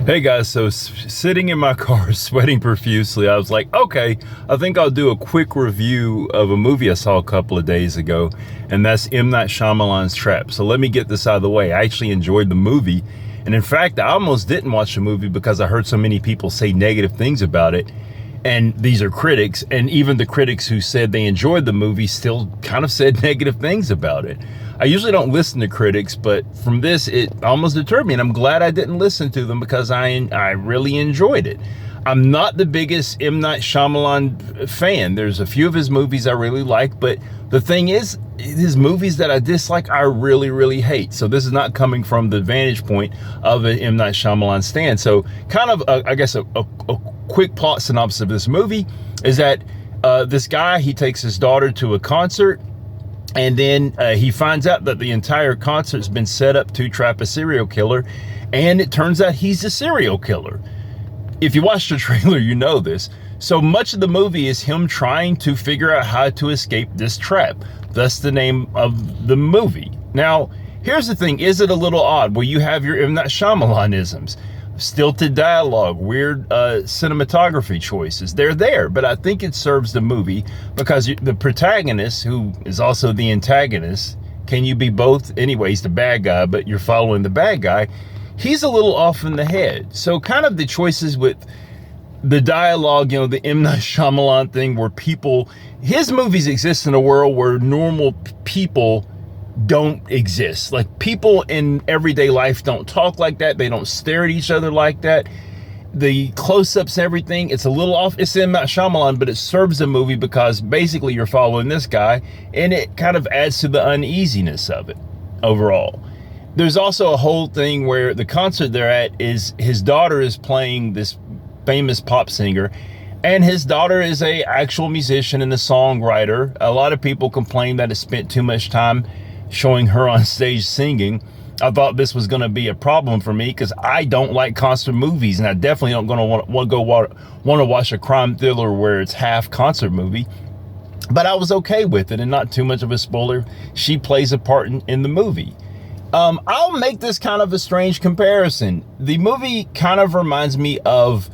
Hey guys, so sitting in my car sweating profusely, I was like, okay, I think I'll do a quick review of a movie I saw a couple of days ago, and that's M. Night Shyamalan's Trap. So let me get this out of the way. I actually enjoyed the movie, and in fact, I almost didn't watch the movie because I heard so many people say negative things about it, and these are critics, and even the critics who said they enjoyed the movie still kind of said negative things about it. I usually don't listen to critics, but from this, it almost deterred me, and I'm glad I didn't listen to them because I really enjoyed it. I'm not the biggest M. Night Shyamalan fan. There's a few of his movies I really like, but the thing is, his movies that I dislike, I really hate. So this is not coming from the vantage point of an M. Night Shyamalan stan. So kind of, I guess, a quick plot synopsis of this movie is that this guy, he takes his daughter to a concert, and then he finds out that the entire concert's been set up to trap a serial killer, and it turns out he's a serial killer. If you watch the trailer, you know this. So much of the movie is him trying to figure out how to escape this trap. Thus the name of the movie. Now, here's the thing. Is it a little odd? Well, you have your M. Night Shyamalan-isms. Stilted dialogue, weird cinematography choices. They're there, but I think it serves the movie because the protagonist, who is also the antagonist, can you be both? Anyways, the bad guy, but you're following the bad guy. He's a little off in the head. So kind of the choices with the dialogue, you know, the M. Night Shyamalan thing where his movies exist in a world where normal people don't exist. Like, people in everyday life don't talk like that. They don't stare at each other like that. The close-ups, everything, it's a little off. It's M. Night Shyamalan, but it serves the movie because basically you're following this guy, and it kind of adds to the uneasiness of it overall. There's also a whole thing where the concert they're at is his daughter is playing this famous pop singer, and his daughter is a actual musician and a songwriter. A lot of people complain that it spent too much time showing her on stage singing. I thought this was going to be a problem for me because I don't like concert movies, and I definitely don't going to want to watch a crime thriller where it's half concert movie. But I was okay with it, and not too much of a spoiler. She plays a part in the movie. I'll make this kind of a strange comparison. The movie kind of reminds me of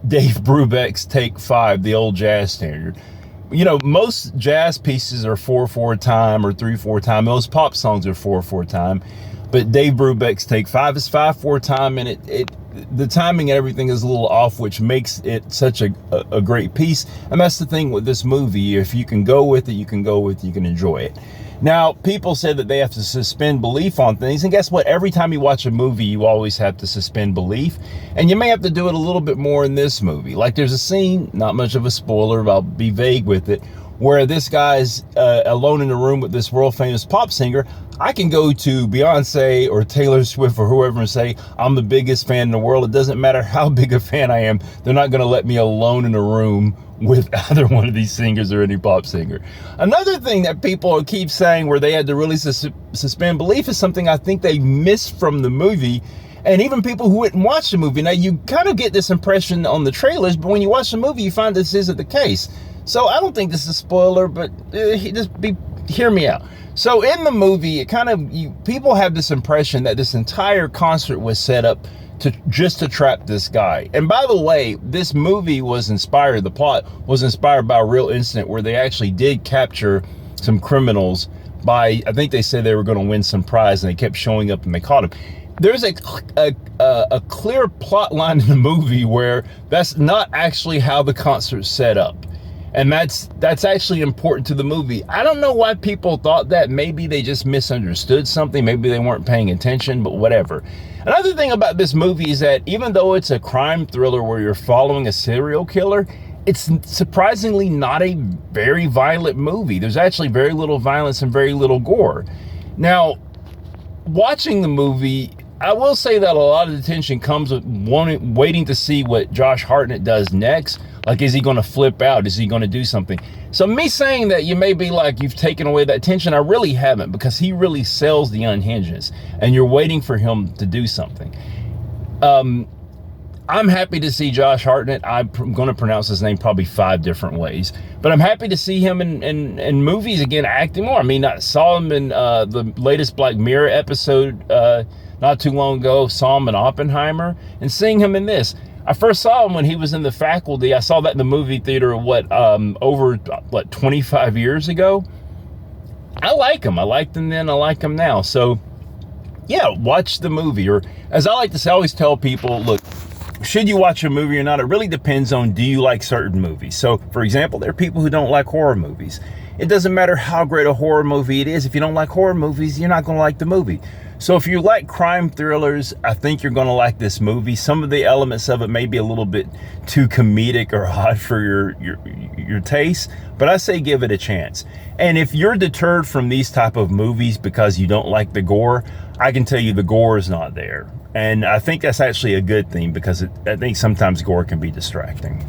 Dave Brubeck's Take 5, the old jazz standard. You know, most jazz pieces are 4/4 time or 3/4 time. Most pop songs are 4/4 time. But Dave Brubeck's Take 5 is 5/4 time, and the timing and everything is a little off, which makes it such a great piece. And that's the thing with this movie. If you can go with it, you can go with it, you can enjoy it. Now, people say that they have to suspend belief on things, and guess what? Every time you watch a movie, you always have to suspend belief, and you may have to do it a little bit more in this movie. Like, there's a scene, not much of a spoiler, but I'll be vague with it, where this guy's alone in a room with this world-famous pop singer. I can go to Beyonce or Taylor Swift or whoever and say, I'm the biggest fan in the world. It doesn't matter how big a fan I am. They're not going to let me alone in a room with either one of these singers or any pop singer. Another thing that people keep saying where they had to really suspend belief is something I think they missed from the movie. And even people who wouldn't watch the movie. Now, you kind of get this impression on the trailers, but when you watch the movie, you find this isn't the case. So I don't think this is a spoiler, but hear me out. So in the movie, people have this impression that this entire concert was set up just to trap this guy. And by the way, this movie the plot was inspired by a real incident where they actually did capture some criminals I think they said they were going to win some prize, and they kept showing up and they caught them. There's a clear plot line in the movie where that's not actually how the concert's set up. And that's actually important to the movie. I don't know why people thought that. Maybe they just misunderstood something. Maybe they weren't paying attention, but whatever. Another thing about this movie is that even though it's a crime thriller where you're following a serial killer, it's surprisingly not a very violent movie. There's actually very little violence and very little gore. Now, watching the movie, I will say that a lot of the tension comes with waiting to see what Josh Hartnett does next. Like, is he going to flip out? Is he going to do something? So me saying that, you may be like, you've taken away that tension. I really haven't, because he really sells the unhingedness, and you're waiting for him to do something. I'm happy to see Josh Hartnett. I'm going to pronounce his name probably 5 different ways, but I'm happy to see him in movies again, acting more. I mean, I saw him in the latest Black Mirror episode, not too long ago, saw him in Oppenheimer, and seeing him in this. I first saw him when he was in The Faculty. I saw that in the movie theater, over 25 years ago. I like him. I liked him then, I like him now. So, yeah, watch the movie. Or, as I like to say, I always tell people, look, should you watch a movie or not? It really depends on, do you like certain movies? So, for example, there are people who don't like horror movies. It doesn't matter how great a horror movie it is. If you don't like horror movies, you're not going to like the movie. So if you like crime thrillers, I think you're going to like this movie. Some of the elements of it may be a little bit too comedic or odd for your taste, but I say give it a chance. And if you're deterred from these type of movies because you don't like the gore, I can tell you the gore is not there. And I think that's actually a good thing, because I think sometimes gore can be distracting.